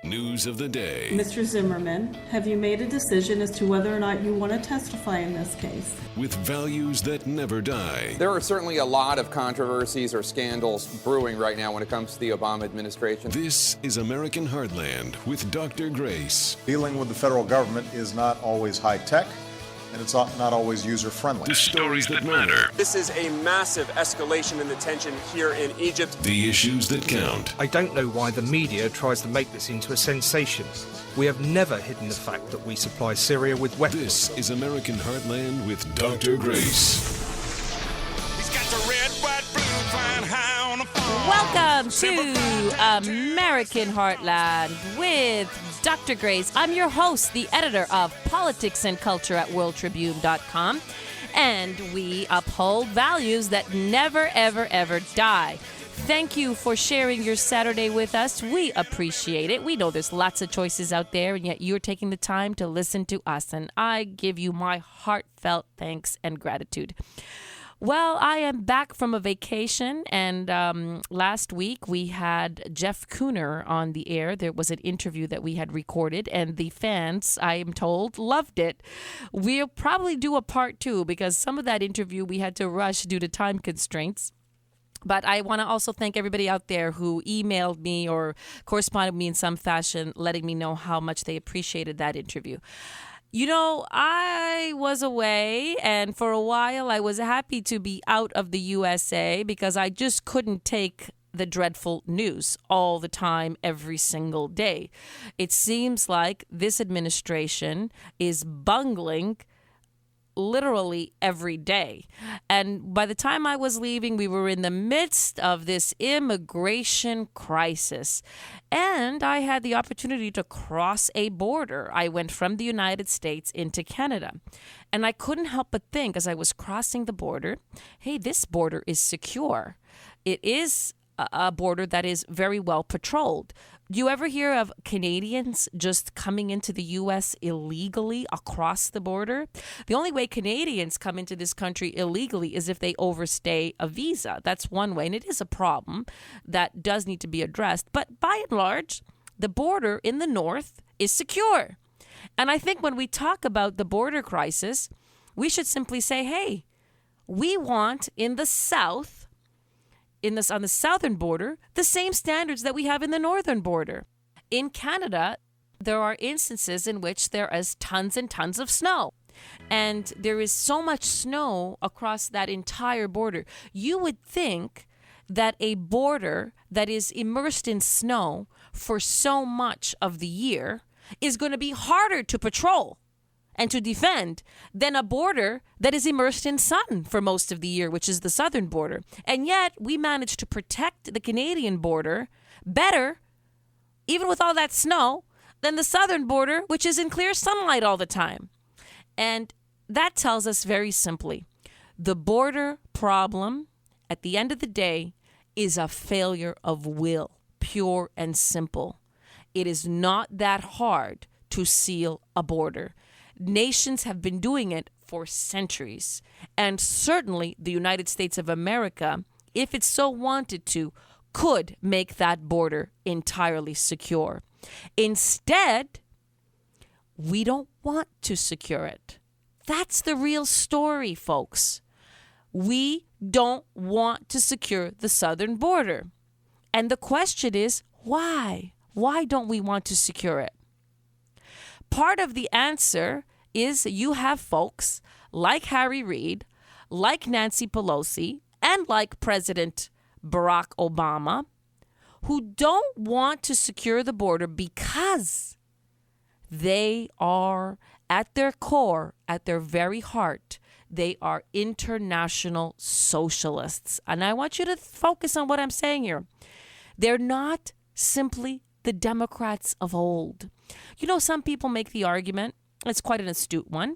News of the day. Mr. Zimmerman, have you made a decision as to whether or not you want to testify in this case? With values that never die. There are certainly a lot of controversies or scandals brewing right now when it comes to the Obama administration. This is American Heartland with Dr. Grace. Dealing with the federal government is not always high tech, and it's not always user-friendly. The stories that matter. This is a massive escalation in the tension here in Egypt. The issues that count. I don't know why the media tries to make this into a sensation. We have never hidden the fact that we supply Syria with weapons. This is American Heartland with Dr. Grace. He's got the red, white, blue flying high on a phone. Welcome to American Heartland with Dr. Grace. I'm your host, the editor of Politics and Culture at worldtribune.com, and we uphold values that never, ever, ever die. Thank you for sharing your Saturday with us. We appreciate it. We know there's lots of choices out there, and yet you're taking the time to listen to us, and I give you my heartfelt thanks and gratitude. Well, I am back from a vacation, and last week we had Jeff Cooner on the air. There was an interview that we had recorded, and the fans, I am told, loved it. We'll probably do a part 2 because some of that interview we had to rush due to time constraints. But I want to also thank everybody out there who emailed me or corresponded with me in some fashion, letting me know how much they appreciated that interview. You know, I was away, and for a while I was happy to be out of the USA because I just couldn't take the dreadful news all the time, every single day. It seems like this administration is bungling literally every day. And by the time I was leaving, we were in the midst of this immigration crisis. And I had the opportunity to cross a border. I went from the United States into Canada. And I couldn't help but think as I was crossing the border, hey, this border is secure. It is a border that is very well patrolled. Do you ever hear of Canadians just coming into the U.S. illegally across the border? The only way Canadians come into this country illegally is if they overstay a visa. That's one way, and it is a problem that does need to be addressed. But by and large, the border in the north is secure. And I think when we talk about the border crisis, we should simply say, hey, we want in the south, on the southern border, the same standards that we have in the northern border. In Canada, there are instances in which there is tons and tons of snow. And there is so much snow across that entire border. You would think that a border that is immersed in snow for so much of the year is going to be harder to patrol and to defend than a border that is immersed in sun for most of the year, which is the southern border. And yet we managed to protect the Canadian border better, even with all that snow, than the southern border, which is in clear sunlight all the time. And that tells us very simply, the border problem, at the end of the day, is a failure of will, pure and simple. It is not that hard to seal a border. Nations have been doing it for centuries. And certainly the United States of America, if it so wanted to, could make that border entirely secure. Instead, we don't want to secure it. That's the real story, folks. We don't want to secure the southern border. And the question is, why? Why don't we want to secure it? Part of the answer is you have folks like Harry Reid, like Nancy Pelosi, and like President Barack Obama, who don't want to secure the border because they are, at their core, at their very heart, they are international socialists. And I want you to focus on what I'm saying here. They're not simply the Democrats of old. You know, some people make the argument, it's quite an astute one,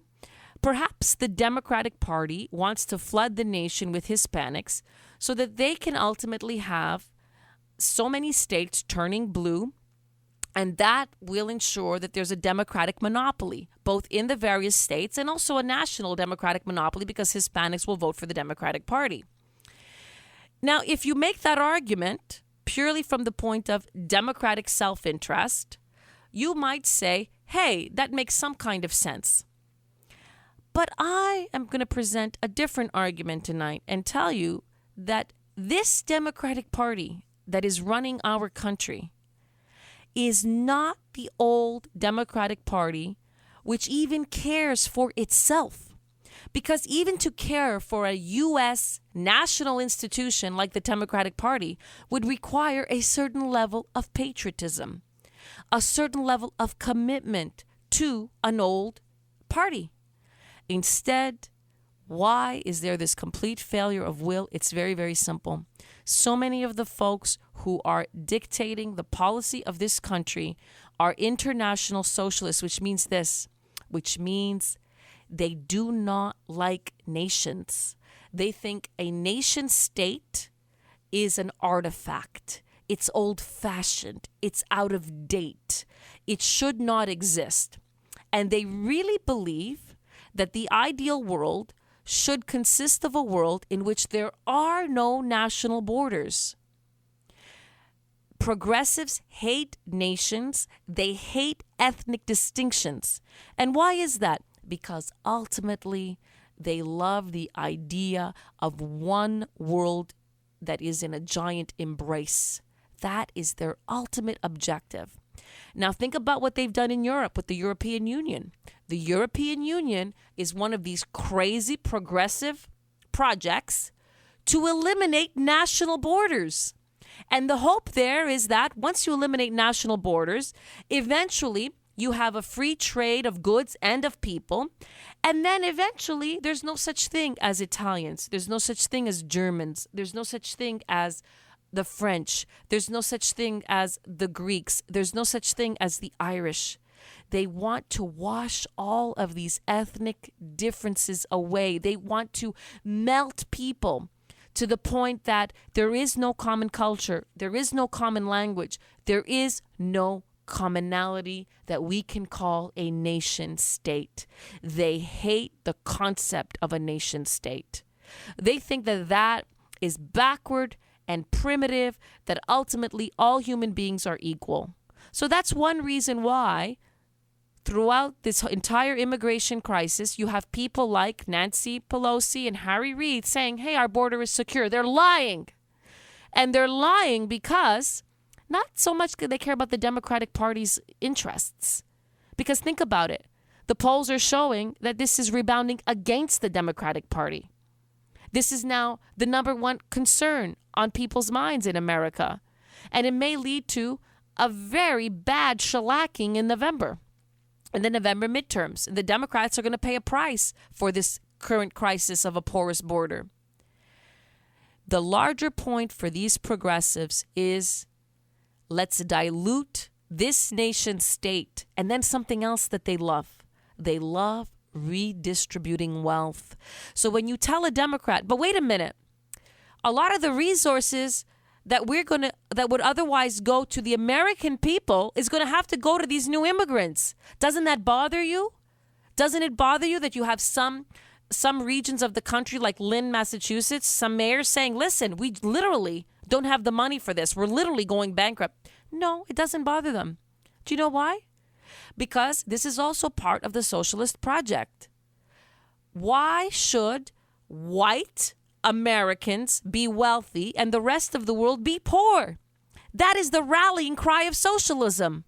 perhaps the Democratic Party wants to flood the nation with Hispanics so that they can ultimately have so many states turning blue, and that will ensure that there's a Democratic monopoly, both in the various states and also a national Democratic monopoly because Hispanics will vote for the Democratic Party. Now, if you make that argument purely from the point of democratic self-interest, you might say, hey, that makes some kind of sense. But I am going to present a different argument tonight and tell you that this Democratic Party that is running our country is not the old Democratic Party which even cares for itself. Because even to care for a U.S. national institution like the Democratic Party would require a certain level of patriotism, a certain level of commitment to an old party. Instead, why is there this complete failure of will? It's very, very simple. So many of the folks who are dictating the policy of this country are international socialists, which means they do not like nations. They think a nation state is an artifact. It's old-fashioned. It's out of date. It should not exist. And they really believe that the ideal world should consist of a world in which there are no national borders. Progressives hate nations. They hate ethnic distinctions. And why is that? Because ultimately, they love the idea of one world that is in a giant embrace. That is their ultimate objective. Now, think about what they've done in Europe with the European Union. The European Union is one of these crazy progressive projects to eliminate national borders. And the hope there is that once you eliminate national borders, eventually you have a free trade of goods and of people. And then eventually there's no such thing as Italians. There's no such thing as Germans. There's no such thing as the French. There's no such thing as the Greeks. There's no such thing as the Irish. They want to wash all of these ethnic differences away. They want to melt people to the point that there is no common culture, there is no common language, there is no commonality that we can call a nation state. They hate the concept of a nation state. They think that that is backward and primitive, that ultimately all human beings are equal. So that's one reason why throughout this entire immigration crisis, you have people like Nancy Pelosi and Harry Reid saying, hey, our border is secure. They're lying. And they're lying because not so much do they care about the Democratic Party's interests. Because think about it. The polls are showing that this is rebounding against the Democratic Party. This is now the number one concern on people's minds in America. And it may lead to a very bad shellacking in November. In the November midterms, the Democrats are going to pay a price for this current crisis of a porous border. The larger point for these progressives is let's dilute this nation state. And then something else that they love. They love redistributing wealth. So when you tell a Democrat, but wait a minute, a lot of the resources that would otherwise go to the American people is going to have to go to these new immigrants. Doesn't that bother you? Doesn't it bother you that you have some regions of the country like Lynn, Massachusetts, some mayors saying, listen, we literally don't have the money for this. We're literally going bankrupt. No, it doesn't bother them. Do you know why? Because this is also part of the socialist project. Why should white Americans be wealthy and the rest of the world be poor? That is the rallying cry of socialism.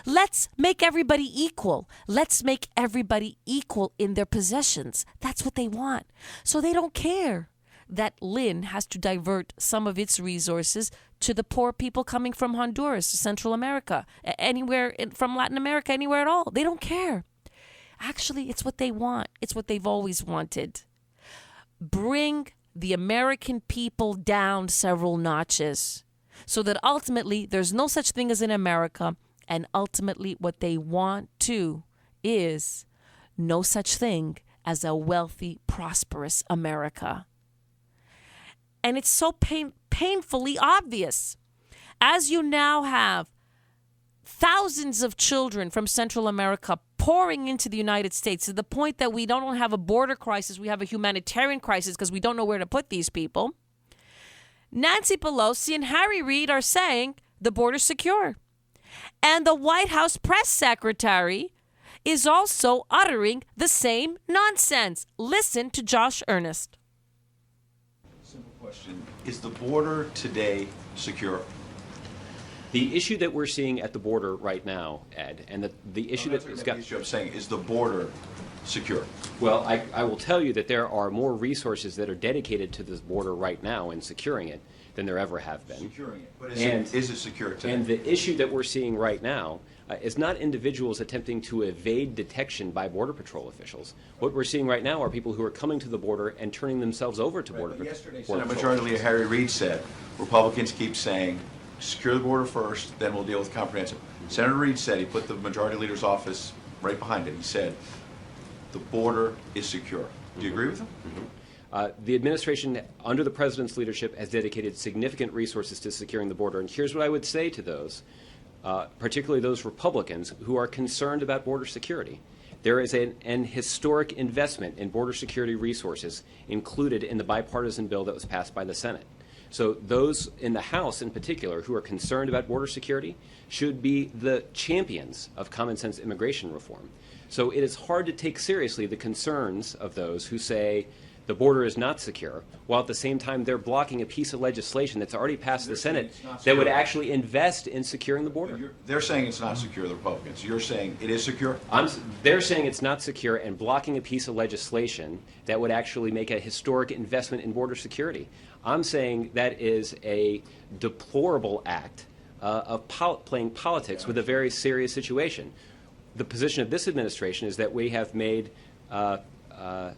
Let's make everybody equal. Let's make everybody equal in their possessions. That's what they want. So they don't care that Lynn has to divert some of its resources to the poor people coming from Honduras, Central America, anywhere from Latin America, anywhere at all. They don't care. Actually, it's what they want. It's what they've always wanted. Bring the American people down several notches so that ultimately there's no such thing as in America, and ultimately what they want to is no such thing as a wealthy, prosperous America. And it's so painfully obvious. As you now have thousands of children from Central America pouring into the United States to the point that we don't have a border crisis, we have a humanitarian crisis because we don't know where to put these people. Nancy Pelosi and Harry Reid are saying the border's secure. And the White House press secretary is also uttering the same nonsense. Listen to Josh Earnest. Simple question. Is the border today secure? The issue that we're seeing at the border right now, Ed, and the issue that's got... The issue I'm saying, is the border secure? Well, I will tell you that there are more resources that are dedicated to this border right now and securing it than there ever have been. Securing it. But is it secure today? And the issue that we're seeing right now is not individuals attempting to evade detection by Border Patrol officials. What we're seeing right now are people who are coming to the border and turning themselves over to Border Patrol. Yesterday, Senate Majority Leader Harry Reid said, Republicans keep saying, secure the border first, then we'll deal with comprehensive. Senator Reid said, he put the Majority Leader's office right behind it. He said, the border is secure. Do you agree with him? The administration, under the president's leadership, has dedicated significant resources to securing the border. And here's what I would say to those, particularly those Republicans who are concerned about border security. There is an historic investment in border security resources included in the bipartisan bill that was passed by the Senate. So those in the House in particular who are concerned about border security should be the champions of common sense immigration reform. So it is hard to take seriously the concerns of those who say the border is not secure, while at the same time they're blocking a piece of legislation that's already passed the Senate that would actually invest in securing the border. They're saying it's not secure, the Republicans. You're saying it is secure? They're saying it's not secure and blocking a piece of legislation that would actually make a historic investment in border security. I'm saying that is a deplorable act of playing politics with a very serious situation. The position of this administration is that we have made an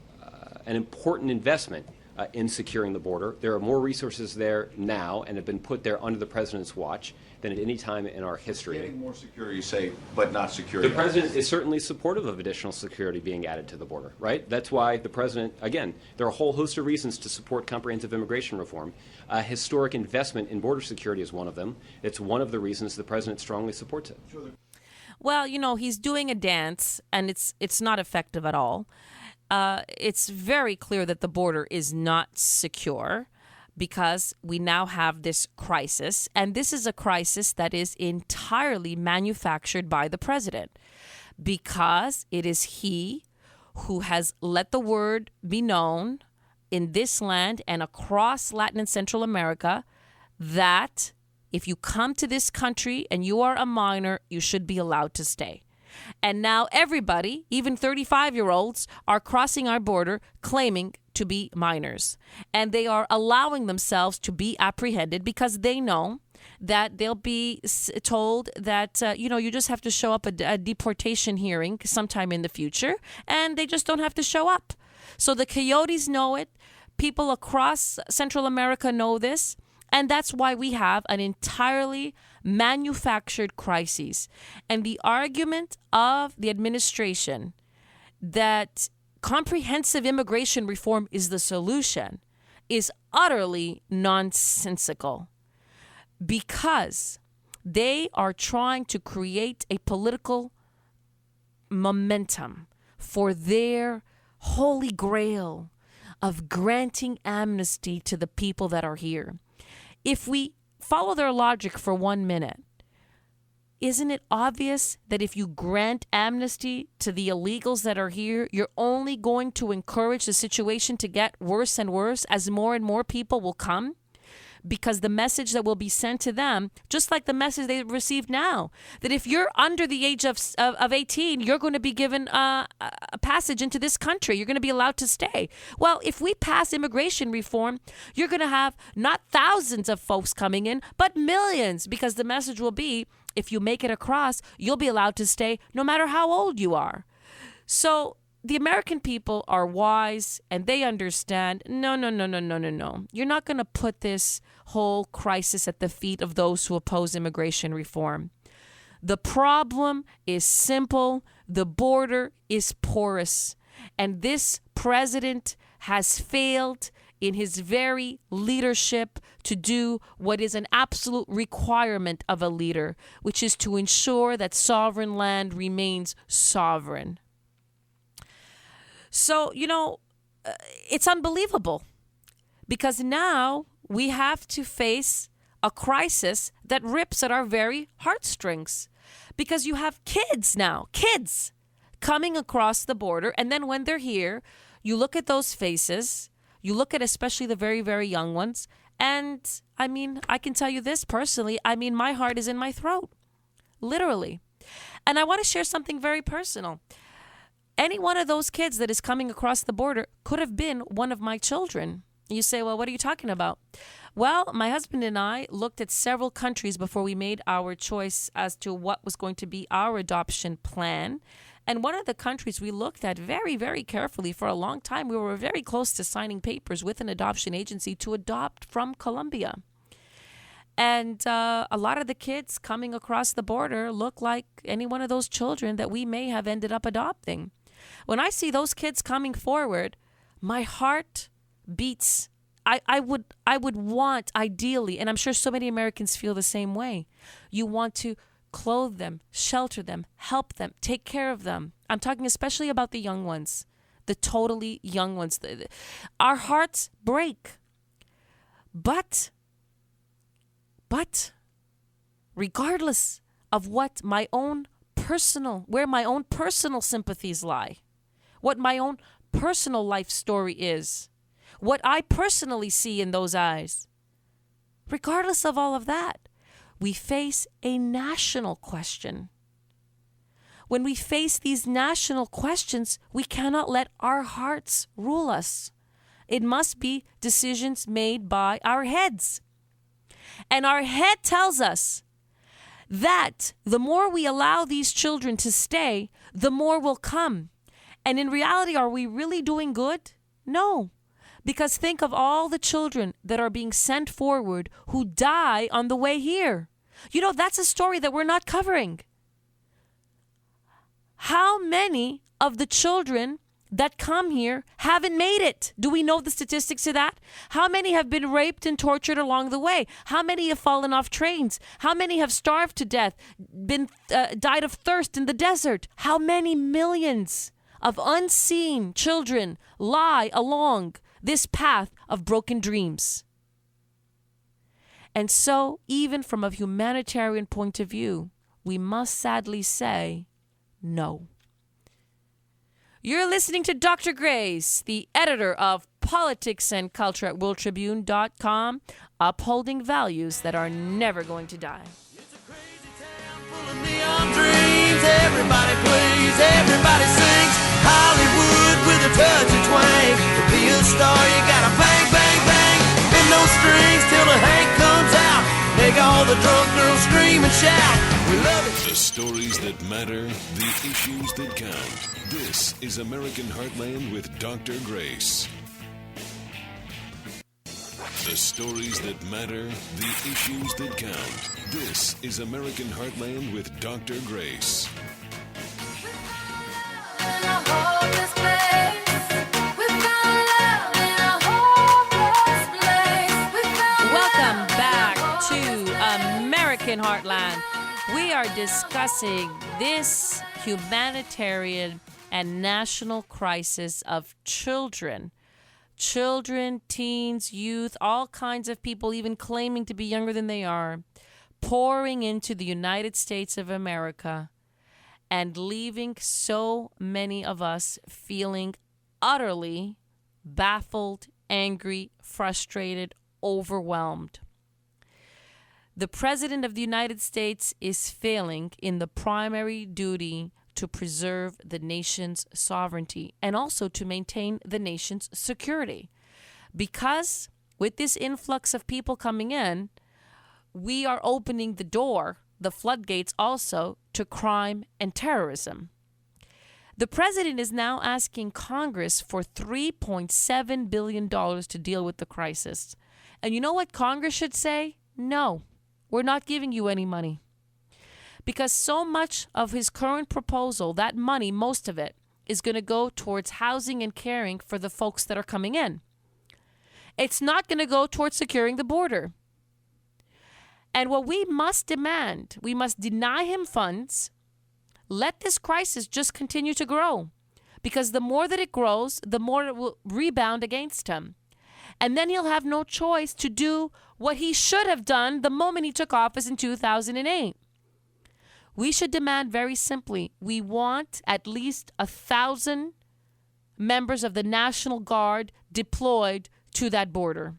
important investment in securing the border. There are more resources there now and have been put there under the president's watch than at any time in our history. Getting more secure, you say, but not secure. The president is certainly supportive of additional security being added to the border, right? That's why the president, again, there are a whole host of reasons to support comprehensive immigration reform. Historic investment in border security is one of them. It's one of the reasons the president strongly supports it. Well, you know, he's doing a dance, and it's not effective at all. It's very clear that the border is not secure because we now have this crisis, and this is a crisis that is entirely manufactured by the president because it is he who has let the word be known in this land and across Latin and Central America that if you come to this country and you are a minor, you should be allowed to stay. And now everybody, even 35-year-olds, are crossing our border claiming to be minors. And they are allowing themselves to be apprehended because they know that they'll be told that, you just have to show up a deportation hearing sometime in the future, and they just don't have to show up. So the coyotes know it. People across Central America know this. And that's why we have an entirely manufactured crisis. And the argument of the administration that comprehensive immigration reform is the solution is utterly nonsensical because they are trying to create a political momentum for their holy grail of granting amnesty to the people that are here. If we follow their logic for 1 minute, isn't it obvious that if you grant amnesty to the illegals that are here, you're only going to encourage the situation to get worse and worse as more and more people will come? Because the message that will be sent to them, just like the message they receive now, that if you're under the age of 18, you're going to be given a passage into this country. You're going to be allowed to stay. Well, if we pass immigration reform, you're going to have not thousands of folks coming in, but millions, because the message will be, if you make it across, you'll be allowed to stay no matter how old you are. So the American people are wise and they understand, no. You're not going to put this whole crisis at the feet of those who oppose immigration reform. The problem is simple. The border is porous. And this president has failed in his very leadership to do what is an absolute requirement of a leader, which is to ensure that sovereign land remains sovereign. So, it's unbelievable because now we have to face a crisis that rips at our very heartstrings. Because you have kids now, kids coming across the border. And then when they're here, you look at those faces, you look at especially the very, very young ones. And I mean, I can tell you this personally. I mean, my heart is in my throat, literally. And I want to share something very personal. Any one of those kids that is coming across the border could have been one of my children. You say, well, what are you talking about? Well, my husband and I looked at several countries before we made our choice as to what was going to be our adoption plan. And one of the countries we looked at very, very carefully for a long time, we were very close to signing papers with an adoption agency to adopt from Colombia. And a lot of the kids coming across the border look like any one of those children that we may have ended up adopting. When I see those kids coming forward, my heart beats. I would want, ideally, and I'm sure so many Americans feel the same way, you want to clothe them, shelter them, help them, take care of them. I'm talking especially about the young ones, the totally young ones. Our hearts break. But regardless of what my own personal, where my own personal sympathies lie, what my own personal life story is, what I personally see in those eyes, regardless of all of that, we face a national question. When we face these national questions, we cannot let our hearts rule us. It must be decisions made by our heads. And our head tells us that the more we allow these children to stay, the more will come. And in reality, are we really doing good? No. Because think of all the children that are being sent forward who die on the way here. You know, that's a story that we're not covering. How many of the children that come here haven't made it? Do we know the statistics to that? How many have been raped and tortured along the way? How many have fallen off trains? How many have starved to death, died of thirst in the desert? How many millions of unseen children lie along this path of broken dreams? And so, even from a humanitarian point of view, we must sadly say no. You're listening to Dr. Grace, the editor of Politics and Culture at WorldTribune.com, upholding values that are never going to die. It's a crazy town full of neon dreams. Everybody plays, everybody sings. Hollywood with a touch of twang. To be a star, you gotta bang, bang, bang. And no strings till the Hank comes out. Make all the drunk girls scream and shout. We love it. The stories that matter, the issues that count. This is American Heartland with Dr. Grace. The stories that matter, the issues that count. This is American Heartland with Dr. Grace. Welcome back to American Heartland. We are discussing this humanitarian and national crisis of children, teens, youth, all kinds of people, even claiming to be younger than they are, pouring into the United States of America and leaving so many of us feeling utterly baffled, angry, frustrated, overwhelmed. The President of the United States is failing in the primary duty to preserve the nation's sovereignty and also to maintain the nation's security. Because with this influx of people coming in, we are opening the door, the floodgates also, to crime and terrorism. The president is now asking Congress for $3.7 billion to deal with the crisis. And you know what Congress should say? No, we're not giving you any money. Because so much of his current proposal, that money, most of it, is going to go towards housing and caring for the folks that are coming in. It's not going to go towards securing the border. And what we must demand, we must deny him funds, let this crisis just continue to grow. Because the more that it grows, the more it will rebound against him. And then he'll have no choice to do what he should have done the moment he took office in 2008. We should demand very simply, we want at least 1,000 members of the National Guard deployed to that border.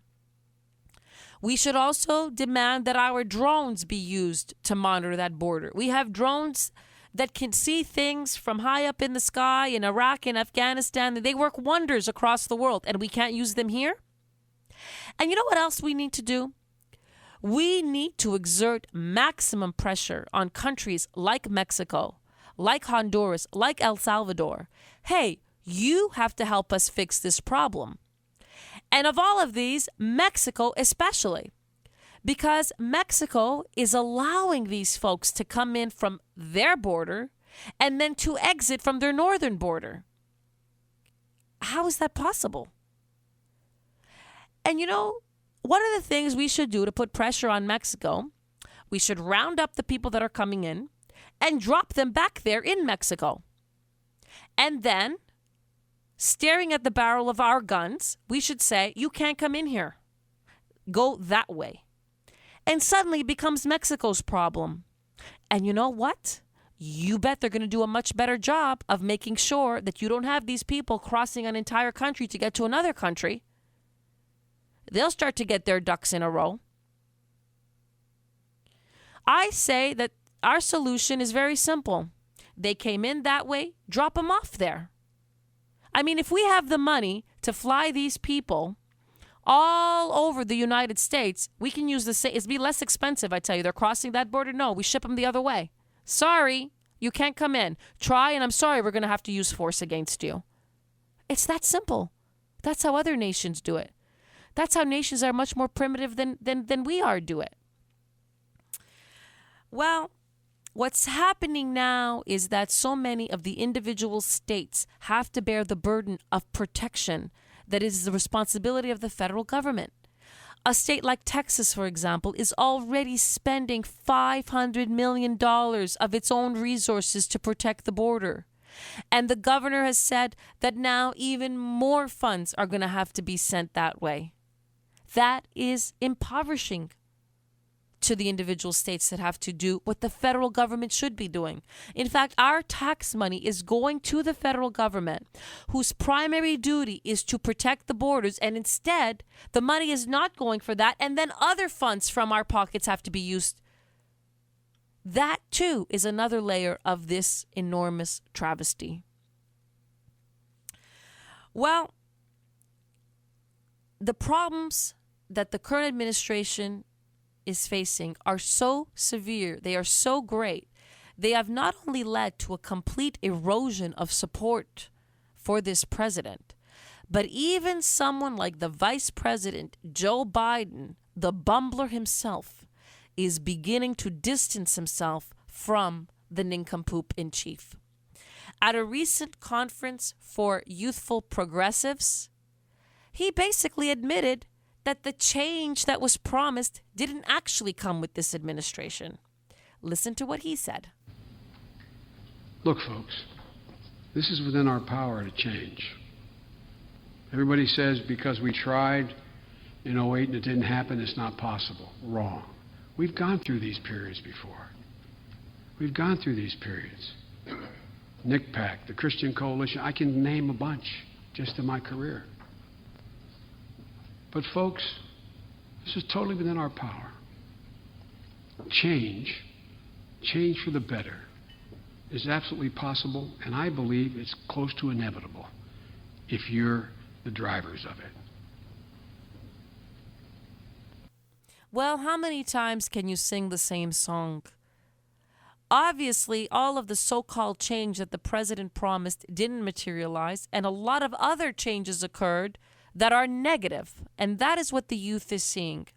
We should also demand that our drones be used to monitor that border. We have drones that can see things from high up in the sky in Iraq and Afghanistan. They work wonders across the world, and we can't use them here. And you know what else we need to do? We need to exert maximum pressure on countries like Mexico, like Honduras, like El Salvador. Hey, you have to help us fix this problem. And of all of these, Mexico especially, because Mexico is allowing these folks to come in from their border and then to exit from their northern border. How is that possible? And you know, one of the things we should do to put pressure on Mexico, we should round up the people that are coming in and drop them back there in Mexico. And then, staring at the barrel of our guns, we should say, you can't come in here. Go that way. And suddenly it becomes Mexico's problem. And you know what? You bet they're going to do a much better job of making sure that you don't have these people crossing an entire country to get to another country. They'll start to get their ducks in a row. I say that our solution is very simple. They came in that way, drop them off there. I mean, if we have the money to fly these people all over the United States, we can use the same. It'd be less expensive, I tell you. They're crossing that border. No, we ship them the other way. Sorry, you can't come in. Try, and I'm sorry, we're going to have to use force against you. It's that simple. That's how other nations do it. That's how nations are much more primitive than we are do it. Well, what's happening now is that so many of the individual states have to bear the burden of protection that is the responsibility of the federal government. A state like Texas, for example, is already spending $500 million of its own resources to protect the border. And the governor has said that now even more funds are going to have to be sent that way. That is impoverishing to the individual states that have to do what the federal government should be doing. In fact, our tax money is going to the federal government, whose primary duty is to protect the borders, and instead, the money is not going for that, and then other funds from our pockets have to be used. That, too, is another layer of this enormous travesty. Well, the problems that the current administration is facing are so severe, they are so great, they have not only led to a complete erosion of support for this president, but even someone like the Vice President Joe Biden, the bumbler himself, is beginning to distance himself from the nincompoop in chief. At a recent conference for youthful progressives, he basically admitted that the change that was promised didn't actually come with this administration. Listen to what he said. Look, folks, this is within our power to change. Everybody says because we tried in 08 and it didn't happen, it's not possible. Wrong. We've gone through these periods before. We've gone through these periods. NICPAC, the Christian Coalition, I can name a bunch just in my career. But folks, this is totally within our power. Change for the better, is absolutely possible, and I believe it's close to inevitable if you're the drivers of it. Well, how many times can you sing the same song? Obviously, all of the so-called change that the president promised didn't materialize, and a lot of other changes occurred that are negative, and that is what the youth is seeing.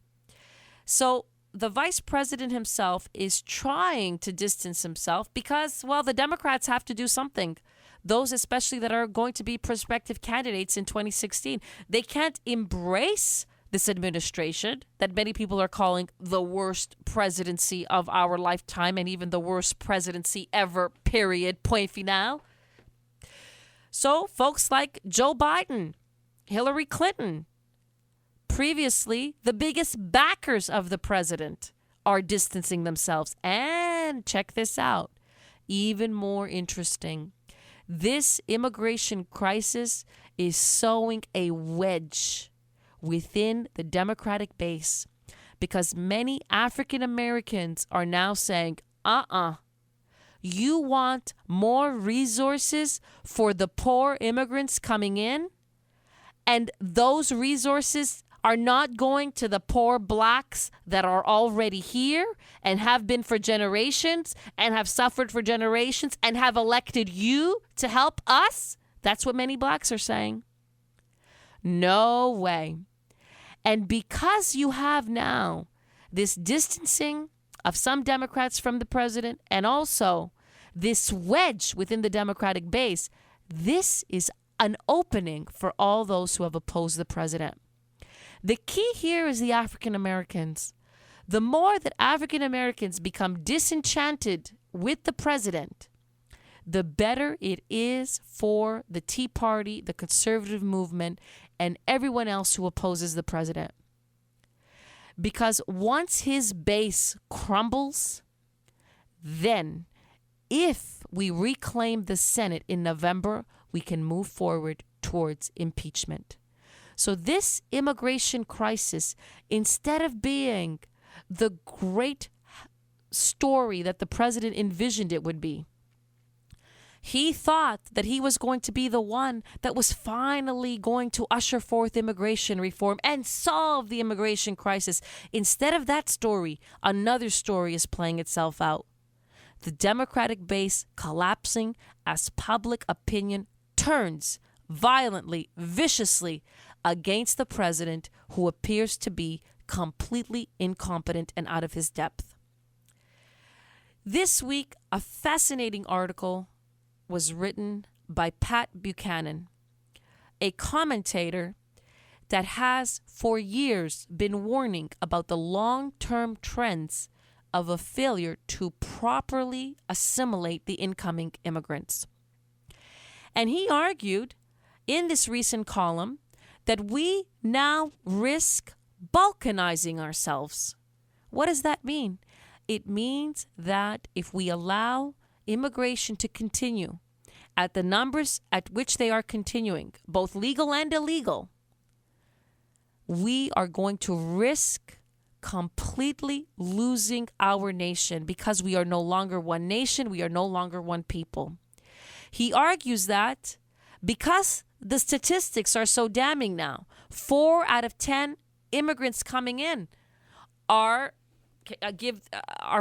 So the vice president himself is trying to distance himself because, well, the Democrats have to do something. Those especially that are going to be prospective candidates in 2016. They can't embrace this administration that many people are calling the worst presidency of our lifetime and even the worst presidency ever, period, point final. So folks like Joe Biden, Hillary Clinton, previously the biggest backers of the president are distancing themselves. And check this out, even more interesting. This immigration crisis is sowing a wedge within the Democratic base because many African Americans are now saying, you want more resources for the poor immigrants coming in? And those resources are not going to the poor blacks that are already here and have been for generations and have suffered for generations and have elected you to help us? That's what many blacks are saying. No way. And because you have now this distancing of some Democrats from the president and also this wedge within the Democratic base, this is an opening for all those who have opposed the president. The key here is the African Americans. The more that African Americans become disenchanted with the president, the better it is for the Tea Party, the conservative movement, and everyone else who opposes the president. Because once his base crumbles, then if we reclaim the Senate in November, we can move forward towards impeachment. So this immigration crisis, instead of being the great story that the president envisioned it would be, he thought that he was going to be the one that was finally going to usher forth immigration reform and solve the immigration crisis. Instead of that story, another story is playing itself out. The Democratic base collapsing as public opinion turns violently, viciously against the president, who appears to be completely incompetent and out of his depth. This week, a fascinating article was written by Pat Buchanan, a commentator that has for years been warning about the long-term trends of a failure to properly assimilate the incoming immigrants. And he argued in this recent column that we now risk balkanizing ourselves. What does that mean? It means that if we allow immigration to continue at the numbers at which they are continuing, both legal and illegal, we are going to risk completely losing our nation because we are no longer one nation, we are no longer one people. He argues that because the statistics are so damning now, 4 out of 10 immigrants coming in are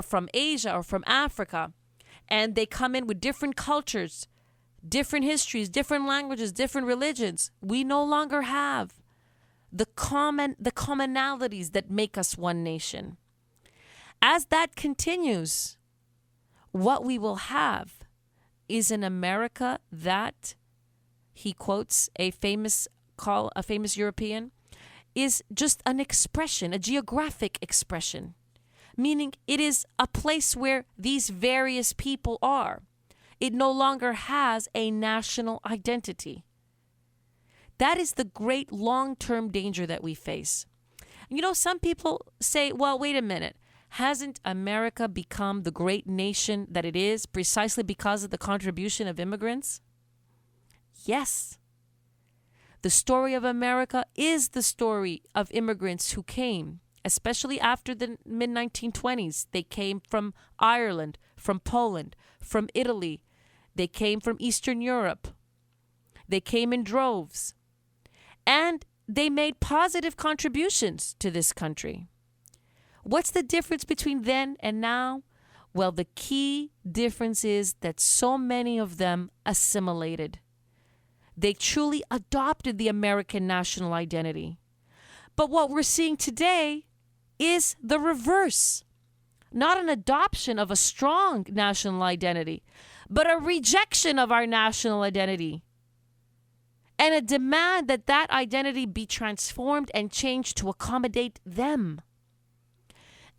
from Asia or from Africa, and they come in with different cultures, different histories, different languages, different religions. We no longer have the commonalities that make us one nation. As that continues, what we will have is an America that, he quotes a famous European, is just an expression, a geographic expression, meaning it is a place where these various people are. It no longer has a national identity. That is the great long-term danger that we face. You know, some people say, well, wait a minute. Hasn't America become the great nation that it is precisely because of the contribution of immigrants? Yes. The story of America is the story of immigrants who came, especially after the mid-1920s. They came from Ireland, from Poland, from Italy. They came from Eastern Europe. They came in droves. And they made positive contributions to this country. What's the difference between then and now? Well, the key difference is that so many of them assimilated. They truly adopted the American national identity. But what we're seeing today is the reverse. Not an adoption of a strong national identity, but a rejection of our national identity. And a demand that that identity be transformed and changed to accommodate them.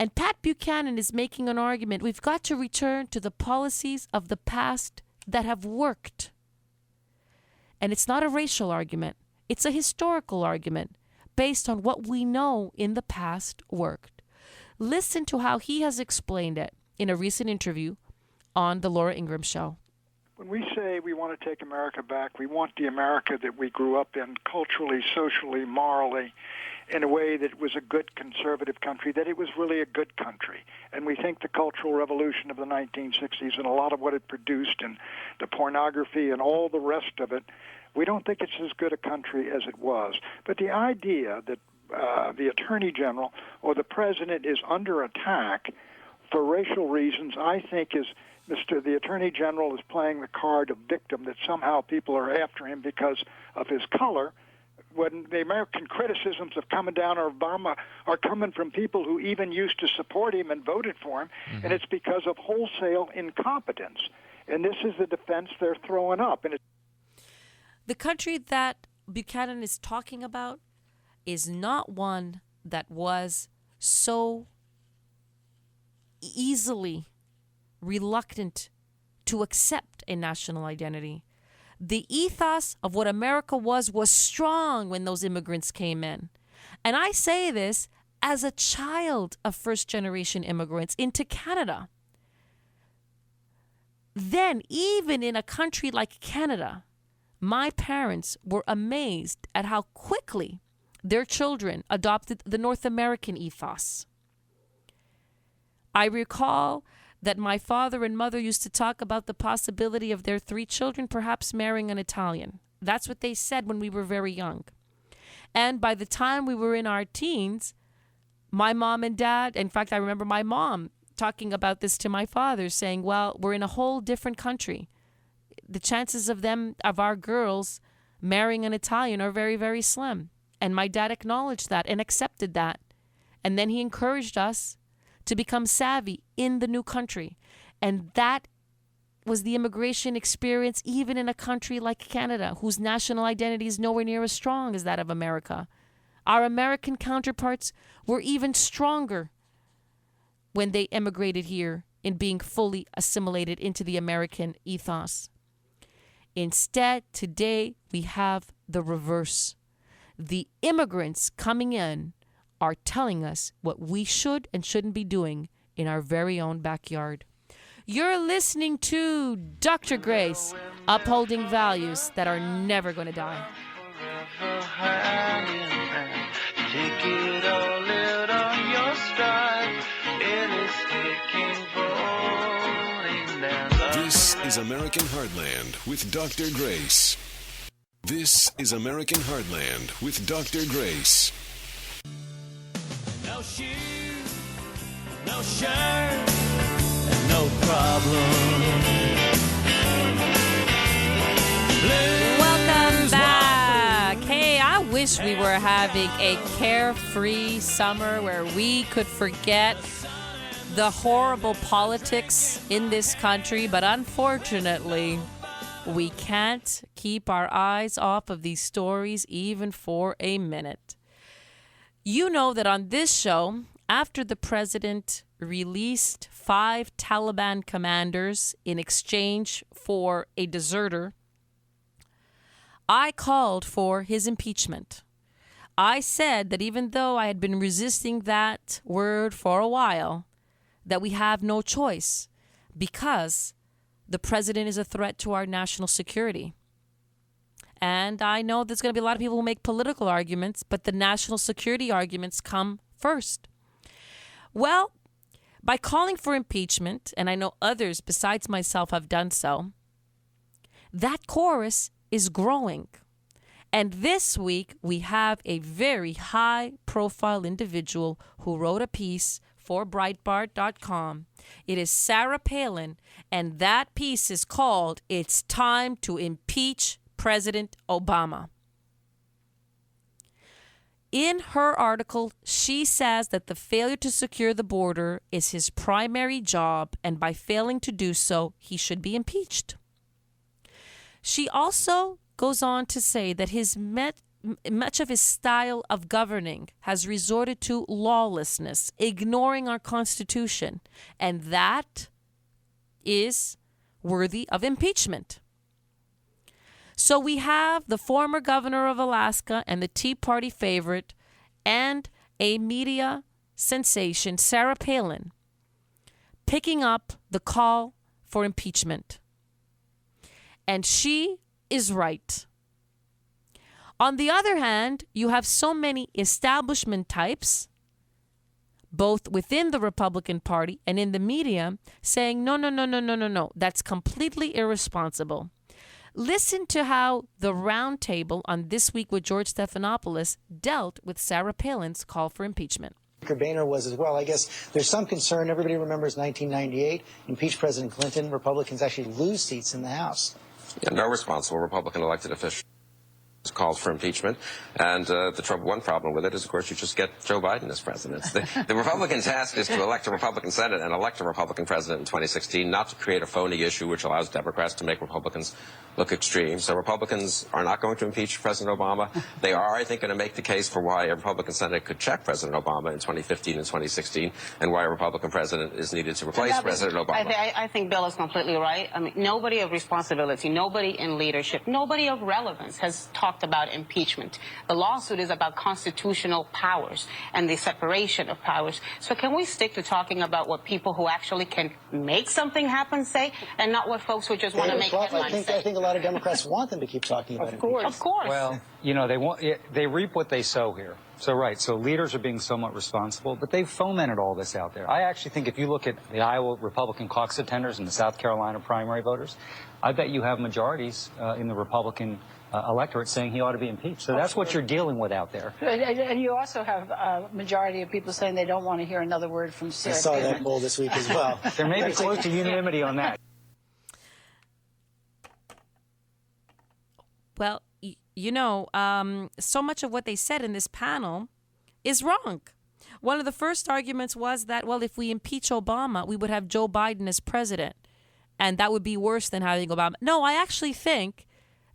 And Pat Buchanan is making an argument. We've got to return to the policies of the past that have worked. And it's not a racial argument. It's a historical argument. based on what we know in the past worked. Listen to how he has explained it in a recent interview on The Laura Ingraham Show. When we say we want to take America back, we want the America that we grew up in culturally, socially, morally, in a way that it was a good conservative country, that it was really a good country. And we think the Cultural Revolution of the 1960s and a lot of what it produced and the pornography and all the rest of it, we don't think it's as good a country as it was. But the idea that the Attorney General or the President is under attack for racial reasons, I think is the Attorney General is playing the card of victim, that somehow people are after him because of his color, when the American criticisms of coming down on Obama are coming from people who even used to support him and voted for him, and it's because of wholesale incompetence. And this is the defense they're throwing up. And the country that Buchanan is talking about is not one that was so easily reluctant to accept a national identity. The ethos of what America was strong when those immigrants came in. And I say this as a child of first-generation immigrants into Canada. Then, even in a country like Canada, my parents were amazed at how quickly their children adopted the North American ethos. I recall that my father and mother used to talk about the possibility of their 3 children perhaps marrying an Italian. That's what they said when we were very young. And by the time we were in our teens, my mom and dad, in fact, I remember my mom talking about this to my father, saying, well, we're in a whole different country. The chances of our girls marrying an Italian are very, very slim. And my dad acknowledged that and accepted that. And then he encouraged us to become savvy in the new country. And that was the immigration experience even in a country like Canada, whose national identity is nowhere near as strong as that of America. Our American counterparts were even stronger when they immigrated here in being fully assimilated into the American ethos. Instead, today, we have the reverse. The immigrants coming in are telling us what we should and shouldn't be doing in our very own backyard. You're listening to Dr. Grace, upholding values that are never going to die. Take it all out on your stride. It is taking voting now. This is American Heartland with Dr. Grace. This is American Heartland with Dr. Grace. No shoes, no shirt, and no problem. Welcome back. Hey, I wish we were having a carefree summer where we could forget the horrible politics in this country, but unfortunately, we can't keep our eyes off of these stories even for a minute. You know that on this show, after the president released 5 Taliban commanders in exchange for a deserter, I called for his impeachment. I said that even though I had been resisting that word for a while, that we have no choice because the president is a threat to our national security. And I know there's going to be a lot of people who make political arguments, but the national security arguments come first. Well, by calling for impeachment, and I know others besides myself have done so, that chorus is growing. And this week, we have a very high-profile individual who wrote a piece for Breitbart.com. It is Sarah Palin, and that piece is called "It's Time to Impeach President Obama." In her article, she says that the failure to secure the border is his primary job, and by failing to do so, he should be impeached. She also goes on to say that much of his style of governing has resorted to lawlessness, ignoring our Constitution, and that is worthy of impeachment. So we have the former governor of Alaska and the Tea Party favorite and a media sensation, Sarah Palin, picking up the call for impeachment. And she is right. On the other hand, you have so many establishment types, both within the Republican Party and in the media, saying, no, that's completely irresponsible. Listen to how the roundtable on This Week with George Stephanopoulos dealt with Sarah Palin's call for impeachment. Speaker Boehner was as well. I guess there's some concern. Everybody remembers 1998, impeach President Clinton. Republicans actually lose seats in the House. Yeah, no responsible Republican elected official calls for impeachment, and one problem with it is, of course, you just get Joe Biden as president. The Republican task is to elect a Republican Senate and elect a Republican president in 2016, not to create a phony issue which allows Democrats to make Republicans look extreme. So Republicans are not going to impeach President Obama. They are, I think, going to make the case for why a Republican Senate could check President Obama in 2015 and 2016, and why a Republican president is needed to replace President Obama. I think Bill is completely right. I mean, nobody of responsibility, nobody in leadership, nobody of relevance has talked about impeachment. The lawsuit is about constitutional powers and the separation of powers. So can we stick to talking about what people who actually can make something happen say, and not what folks who just want to make headlines say? I think a lot of Democrats want them to keep talking about it. Of course. Well, they reap what they sow here. So leaders are being somewhat responsible, but they've fomented all this out there. I actually think if you look at the Iowa Republican caucus attenders and the South Carolina primary voters, I bet you have majorities in the Republican electorate saying he ought to be impeached. So that's what you're dealing with out there. And you also have a majority of people saying they don't want to hear another word from Sarah Palin. I saw that poll this week as well. There may be close to unanimity on that. Well, so much of what they said in this panel is wrong. One of the first arguments was that, well, if we impeach Obama, we would have Joe Biden as president, and that would be worse than having Obama. No, I actually think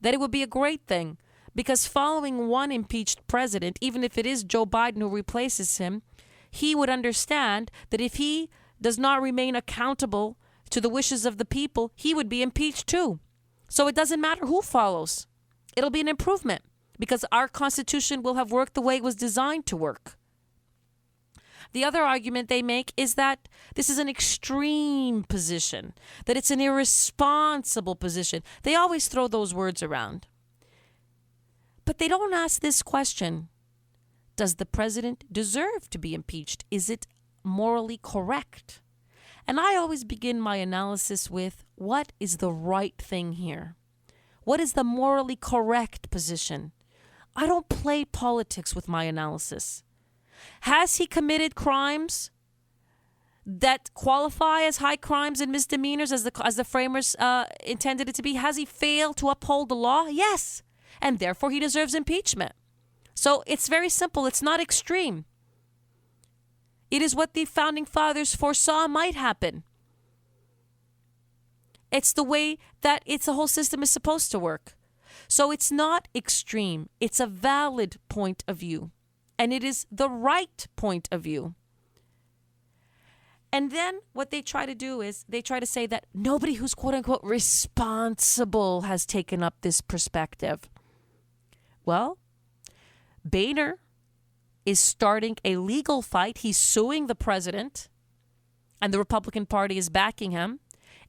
that it would be a great thing, because following one impeached president, even if it is Joe Biden who replaces him, he would understand that if he does not remain accountable to the wishes of the people, he would be impeached too. So it doesn't matter who follows. It'll be an improvement, because our Constitution will have worked the way it was designed to work. The other argument they make is that this is an extreme position, that it's an irresponsible position. They always throw those words around. But they don't ask this question: does the president deserve to be impeached? Is it morally correct? And I always begin my analysis with, what is the right thing here? What is the morally correct position? I don't play politics with my analysis. Has he committed crimes that qualify as high crimes and misdemeanors as the framers intended it to be? Has he failed to uphold the law? Yes. And therefore he deserves impeachment. So it's very simple. It's not extreme. It is what the founding fathers foresaw might happen. It's the way that the whole system is supposed to work. So it's not extreme. It's a valid point of view. And it is the right point of view. And then what they try to do is they try to say that nobody who's quote unquote responsible has taken up this perspective. Well, Boehner is starting a legal fight. He's suing the president, and the Republican Party is backing him.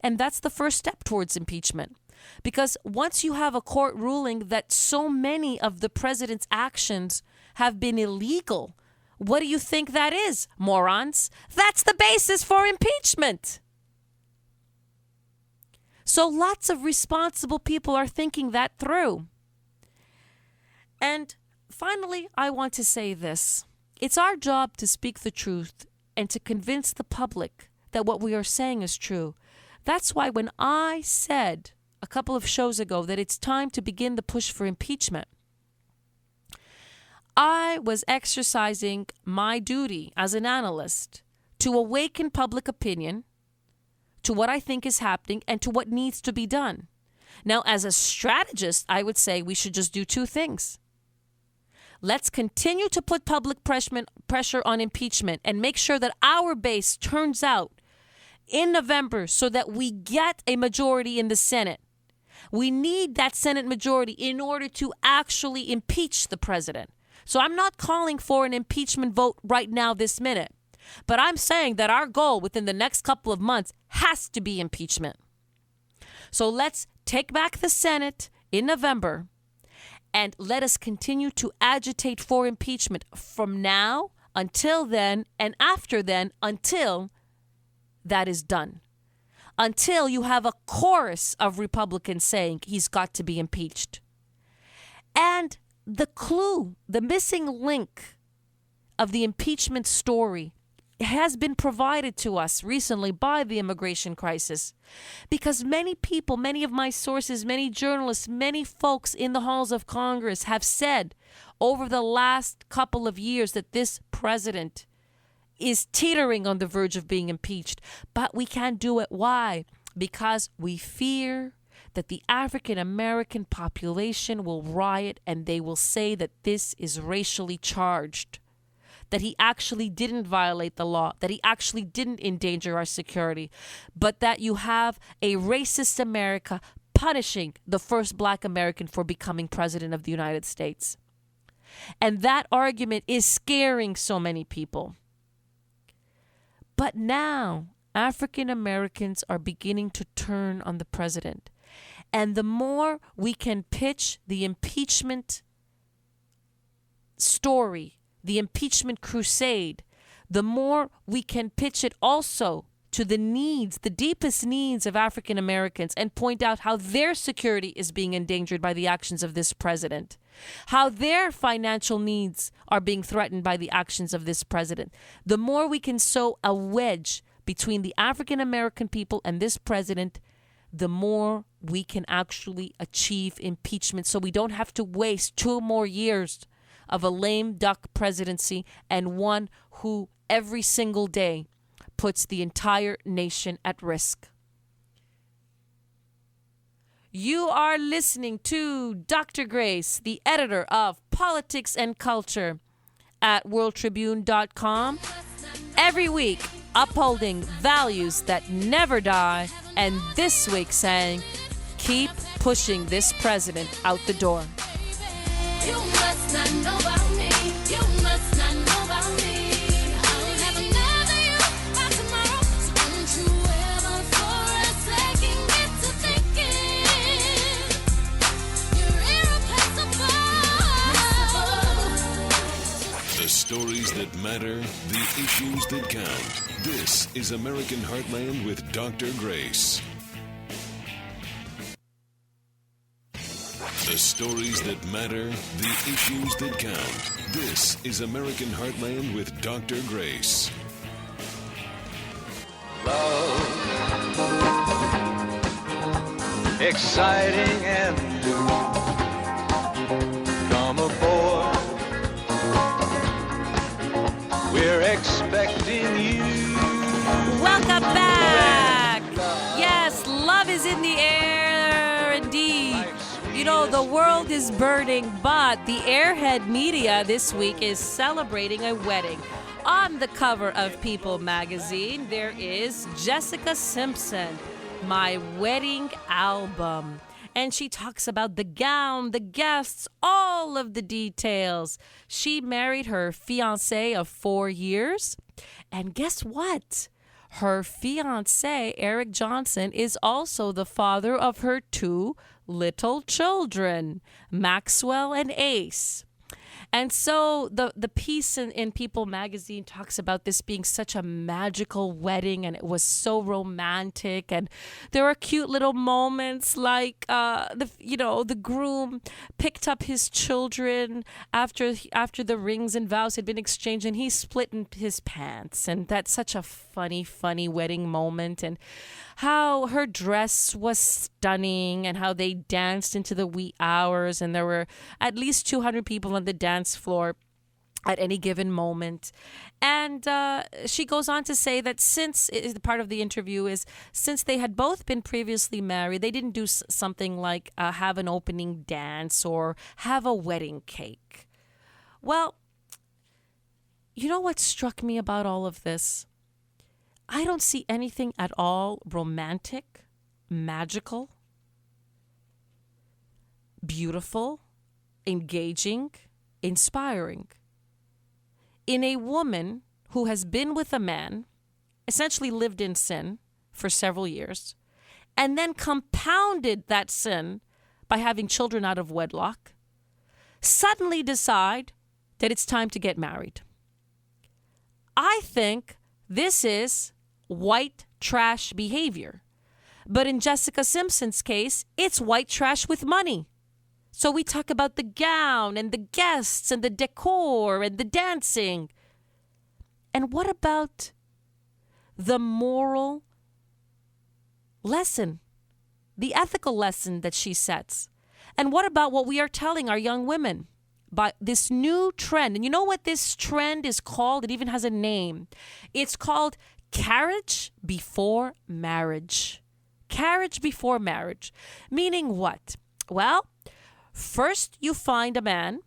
And that's the first step towards impeachment. Because once you have a court ruling that so many of the president's actions have been illegal, what do you think that is, morons? That's the basis for impeachment. So lots of responsible people are thinking that through. And finally, I want to say this. It's our job to speak the truth and to convince the public that what we are saying is true. That's why when I said a couple of shows ago that it's time to begin the push for impeachment, I was exercising my duty as an analyst to awaken public opinion to what I think is happening and to what needs to be done. Now, as a strategist, I would say we should just do two things. Let's continue to put public pressure on impeachment and make sure that our base turns out in November so that we get a majority in the Senate. We need that Senate majority in order to actually impeach the president. So I'm not calling for an impeachment vote right now this minute. But I'm saying that our goal within the next couple of months has to be impeachment. So let's take back the Senate in November and let us continue to agitate for impeachment from now until then, and after then, until that is done. Until you have a chorus of Republicans saying he's got to be impeached. And the clue, the missing link of the impeachment story has been provided to us recently by the immigration crisis. Because many people, many of my sources, many journalists, many folks in the halls of Congress have said over the last couple of years that this president is teetering on the verge of being impeached. But we can't do it. Why? Because we fear that the African American population will riot and they will say that this is racially charged, that he actually didn't violate the law, that he actually didn't endanger our security, but that you have a racist America punishing the first Black American for becoming president of the United States. And that argument is scaring so many people. But now African Americans are beginning to turn on the president. And the more we can pitch the impeachment story, the impeachment crusade, the more we can pitch it also to the needs, the deepest needs of African Americans, and point out how their security is being endangered by the actions of this president, how their financial needs are being threatened by the actions of this president. The more we can sow a wedge between the African American people and this president, the more we can actually achieve impeachment, so we don't have to waste 2 more years of a lame duck presidency, and one who every single day puts the entire nation at risk. You are listening to Dr. Grace, the editor of Politics and Culture at worldtribune.com. Every week, upholding values that never die, and this week saying, keep pushing this president out the door. You must not know about me. You must not know about me. I will have another you by tomorrow. So don't you ever for a second get to thinking you're irreplaceable. The stories that matter, the issues that count. This is American Heartland with Dr. Grace. The stories that matter, the issues that count. This is American Heartland with Dr. Grace. Love, exciting and new. Come aboard. We're expecting you. Welcome back. Yes, love is in the air, indeed. You know, the world is burning, but the Airhead Media this week is celebrating a wedding. On the cover of People magazine, there is Jessica Simpson, My Wedding Album. And she talks about the gown, the guests, all of the details. She married her fiancé of 4 years. And guess what? Her fiancé, Eric Johnson, is also the father of her 2 little children, Maxwell and Ace. And so the piece in People magazine talks about this being such a magical wedding, and it was so romantic, and there were cute little moments like the groom picked up his children after the rings and vows had been exchanged, and he split in his pants, and that's such a funny wedding moment, and how her dress was stunning, and how they danced into the wee hours, and there were at least 200 people on the dance floor at any given moment. And she goes on to say that since part of the interview is since they had both been previously married, they didn't do something like have an opening dance or have a wedding cake. Well, you know what struck me about all of this? I don't see anything at all romantic, magical, beautiful, engaging, inspiring in a woman who has been with a man, essentially lived in sin for several years, and then compounded that sin by having children out of wedlock, suddenly decide that it's time to get married. I think this is white trash behavior. But in Jessica Simpson's case, it's white trash with money. So we talk about the gown and the guests and the decor and the dancing. And what about the moral lesson, the ethical lesson that she sets? And what about what we are telling our young women by this new trend? And you know what this trend is called? It even has a name. It's called carriage before marriage. Carriage before marriage. Meaning what? Well, first you find a man,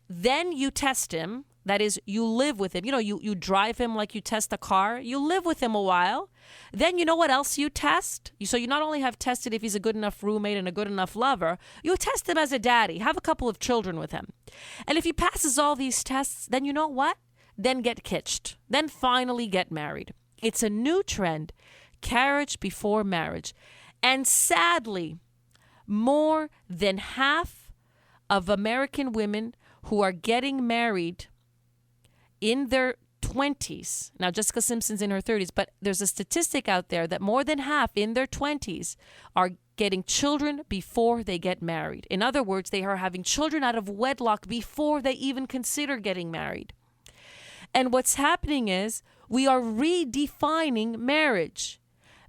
then you test him. That is, you live with him. You know, you drive him like you test a car. You live with him a while. Then you know what else you test? So you not only have tested if he's a good enough roommate and a good enough lover, you test him as a daddy. Have a couple of children with him. And if he passes all these tests, then you know what? Then get kitched. Then finally get married. It's a new trend, carriage before marriage. And sadly, more than half of American women who are getting married in their 20s. Now, Jessica Simpson's in her 30s, but there's a statistic out there that more than half in their 20s are getting children before they get married. In other words, they are having children out of wedlock before they even consider getting married. And what's happening is we are redefining marriage.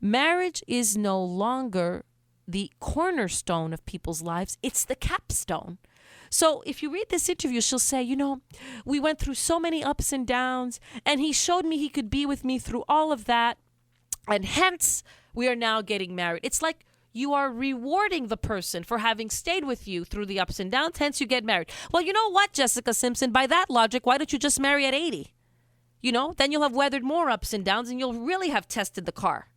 Marriage is no longer the cornerstone of people's lives. It's the capstone. So if you read this interview, she'll say, you know, we went through so many ups and downs, and he showed me he could be with me through all of that, and hence we are now getting married. It's like you are rewarding the person for having stayed with you through the ups and downs, hence you get married. Well, you know what, Jessica Simpson, by that logic, why don't you just marry at 80? You know, then you'll have weathered more ups and downs, and you'll really have tested the car.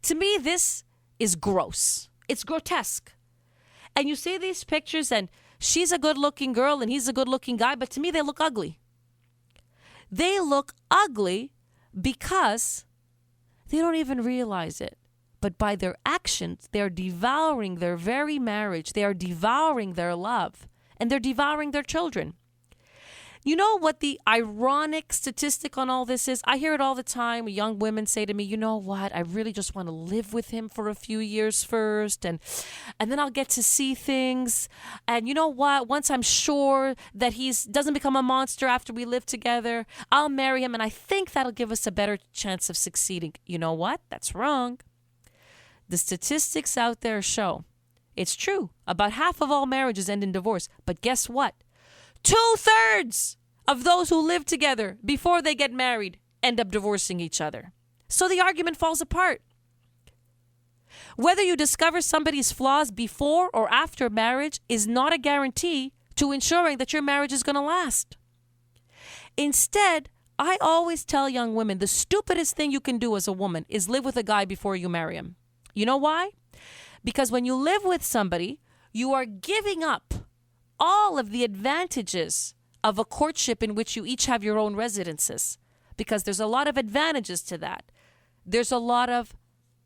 To me, this is gross. It's grotesque. And you see these pictures, and she's a good-looking girl, and he's a good-looking guy, but to me, they look ugly. They look ugly because they don't even realize it. But by their actions, they're devouring their very marriage. They are devouring their love, and they're devouring their children. You know what the ironic statistic on all this is? I hear it all the time. Young women say to me, you know what? I really just want to live with him for a few years first, and then I'll get to see things. And you know what? Once I'm sure that he doesn't become a monster after we live together, I'll marry him, and I think that'll give us a better chance of succeeding. You know what? That's wrong. The statistics out there show it's true. About half of all marriages end in divorce. But guess what? 2/3 of those who live together before they get married end up divorcing each other. So the argument falls apart. Whether you discover somebody's flaws before or after marriage is not a guarantee to ensuring that your marriage is going to last. Instead, I always tell young women the stupidest thing you can do as a woman is live with a guy before you marry him. You know why? Because when you live with somebody, you are giving up all of the advantages of a courtship in which you each have your own residences, because there's a lot of advantages to that. There's a lot of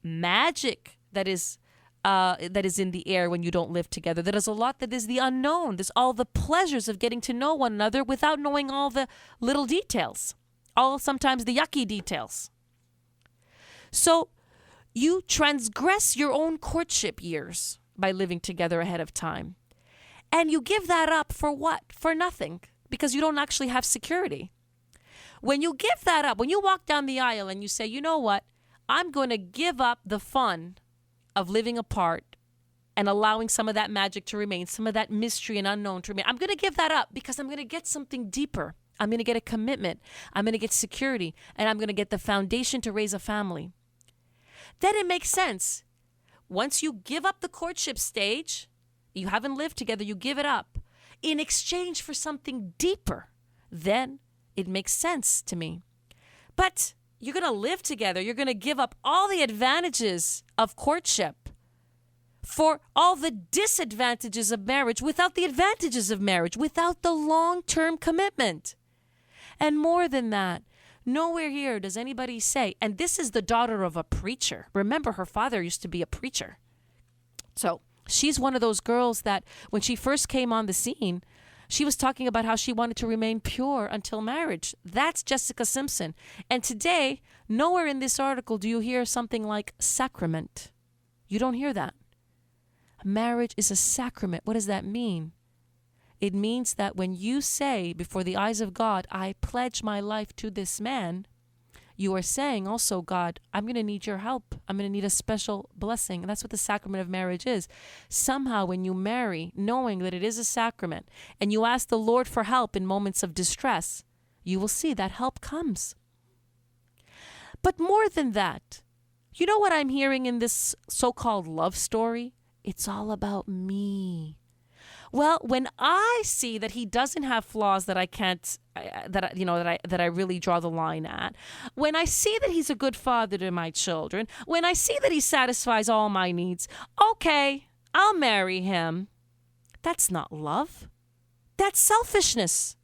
magic that is in the air when you don't live together. There's a lot that is the unknown. There's all the pleasures of getting to know one another without knowing all the little details, sometimes the yucky details. So you transgress your own courtship years by living together ahead of time. And you give that up for what? For nothing, because you don't actually have security. When you give that up, when you walk down the aisle and you say, you know what, I'm going to give up the fun of living apart and allowing some of that magic to remain, some of that mystery and unknown to remain. I'm going to give that up because I'm going to get something deeper. I'm going to get a commitment. I'm going to get security, and I'm going to get the foundation to raise a family. Then it makes sense. Once you give up the courtship stage, you haven't lived together, you give it up in exchange for something deeper, then it makes sense to me. But you're going to live together. You're going to give up all the advantages of courtship for all the disadvantages of marriage without the advantages of marriage, without the long-term commitment. And more than that, nowhere here does anybody say, and this is the daughter of a preacher. Remember, her father used to be a preacher. So she's one of those girls that when she first came on the scene, she was talking about how she wanted to remain pure until marriage. That's Jessica Simpson. And today, nowhere in this article do you hear something like sacrament. You don't hear that. Marriage is a sacrament. What does that mean? It means that when you say before the eyes of God, I pledge my life to this man, you are saying also, God, I'm going to need your help. I'm going to need a special blessing. And that's what the sacrament of marriage is. Somehow when you marry, knowing that it is a sacrament, and you ask the Lord for help in moments of distress, you will see that help comes. But more than that, you know what I'm hearing in this so-called love story? It's all about me. Well, when I see that he doesn't have flaws that I can't, that I really draw the line at, when I see that he's a good father to my children, when I see that he satisfies all my needs, okay, I'll marry him. That's not love. That's selfishness.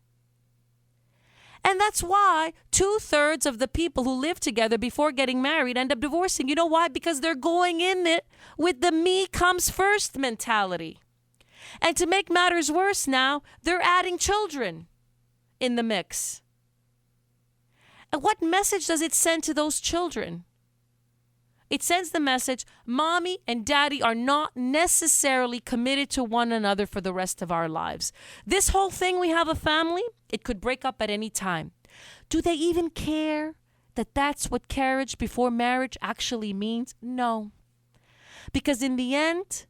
And that's why 2/3 of the people who live together before getting married end up divorcing. You know why? Because they're going in it with the me comes first mentality. And to make matters worse now, they're adding children in the mix. And what message does it send to those children? It sends the message, Mommy and Daddy are not necessarily committed to one another for the rest of our lives. This whole thing, we have a family, it could break up at any time. Do they even care that that's what carriage before marriage actually means? No. Because in the end,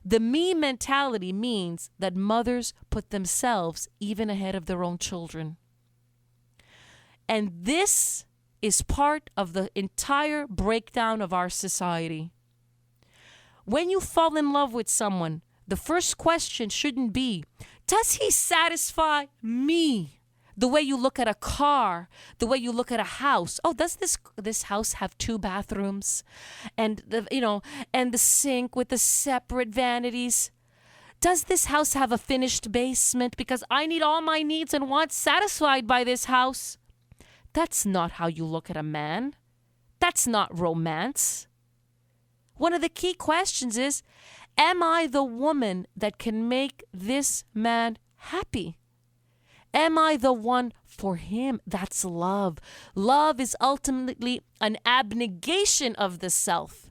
the me mentality means that mothers put themselves even ahead of their own children. And this is part of the entire breakdown of our society. When you fall in love with someone, the first question shouldn't be, does he satisfy me? The way you look at a car, the way you look at a house. Oh, does this house have 2 bathrooms? And the sink with the separate vanities? Does this house have a finished basement? Because I need all my needs and wants satisfied by this house. That's not how you look at a man. That's not romance. One of the key questions is, am I the woman that can make this man happy? Am I the one for him? That's love. Love is ultimately an abnegation of the self.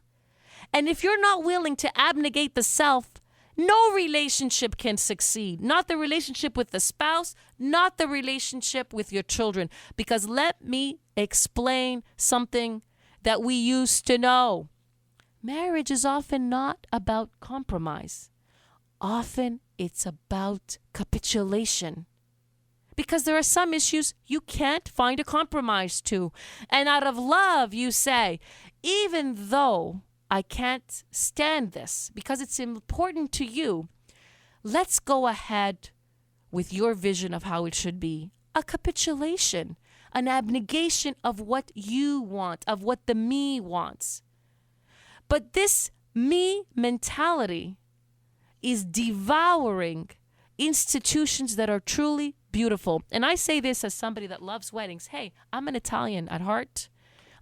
And if you're not willing to abnegate the self, no relationship can succeed. Not the relationship with the spouse, not the relationship with your children. Because let me explain something that we used to know. Marriage is often not about compromise. Often it's about capitulation. Because there are some issues you can't find a compromise to. And out of love, you say, even though I can't stand this, because it's important to you, let's go ahead with your vision of how it should be. A capitulation, an abnegation of what you want, of what the me wants. But this me mentality is devouring institutions that are truly beautiful. And I say this as somebody that loves weddings. Hey, I'm an Italian at heart.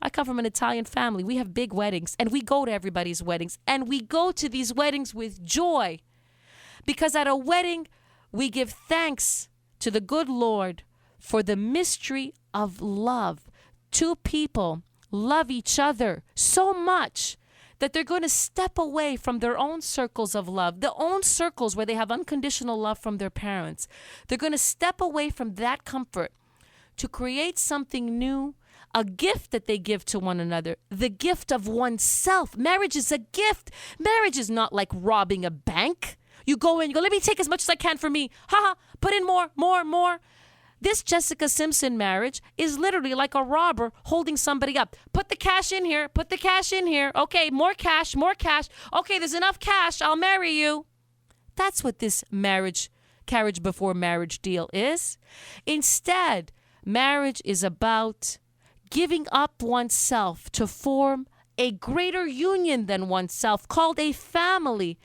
I come from an Italian family. We have big weddings, and we go to everybody's weddings. And we go to these weddings with joy. Because at a wedding, we give thanks to the good Lord for the mystery of love. 2 people love each other so much that they're going to step away from their own circles of love, their own circles where they have unconditional love from their parents. They're going to step away from that comfort to create something new, a gift that they give to one another, the gift of oneself. Marriage is a gift. Marriage is not like robbing a bank. You go in, you go, let me take as much as I can for me. Ha ha, put in more. This Jessica Simpson marriage is literally like a robber holding somebody up. Put the cash in here. Okay, more cash. Okay, there's enough cash. I'll marry you. That's what this carriage before marriage deal is. Instead, marriage is about giving up oneself to form a greater union than oneself called a family.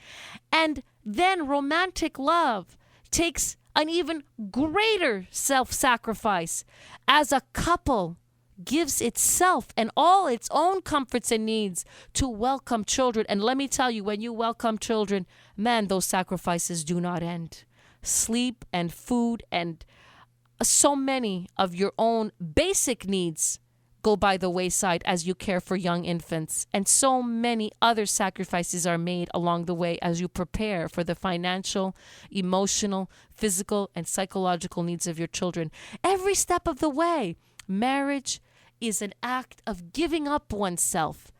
And then romantic love takes an even greater self-sacrifice as a couple gives itself and all its own comforts and needs to welcome children. And let me tell you, when you welcome children, man, those sacrifices do not end. Sleep and food and so many of your own basic needs go by the wayside as you care for young infants. And so many other sacrifices are made along the way as you prepare for the financial, emotional, physical, and psychological needs of your children. Every step of the way, marriage is an act of giving up oneself.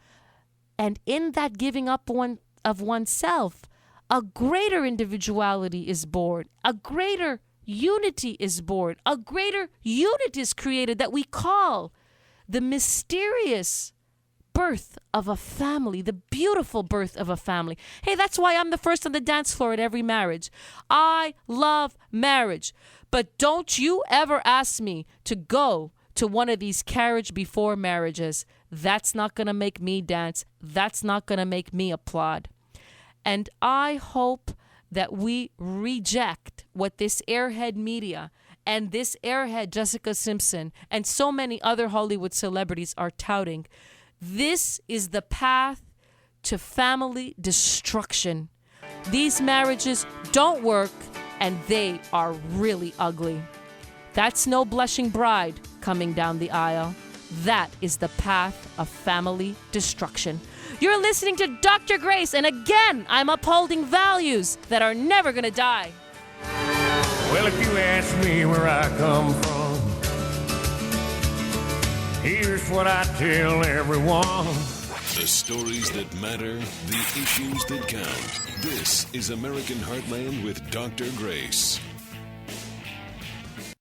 And in that giving up of oneself, a greater individuality is born, a greater unity is born, a greater unit is created that we call the mysterious birth of a family, the beautiful birth of a family. Hey, that's why I'm the first on the dance floor at every marriage. I love marriage. But don't you ever ask me to go to one of these carriage before marriages. That's not going to make me dance. That's not going to make me applaud. And I hope that we reject what this airhead media and this airhead Jessica Simpson and so many other Hollywood celebrities are touting. This is the path to family destruction. These marriages don't work and they are really ugly. That's no blushing bride coming down the aisle. That is the path of family destruction. You're listening to Dr. Grace, and again, I'm upholding values that are never going to die. Well, if you ask me where I come from, here's what I tell everyone. The stories that matter, the issues that count. This is American Heartland with Dr. Grace.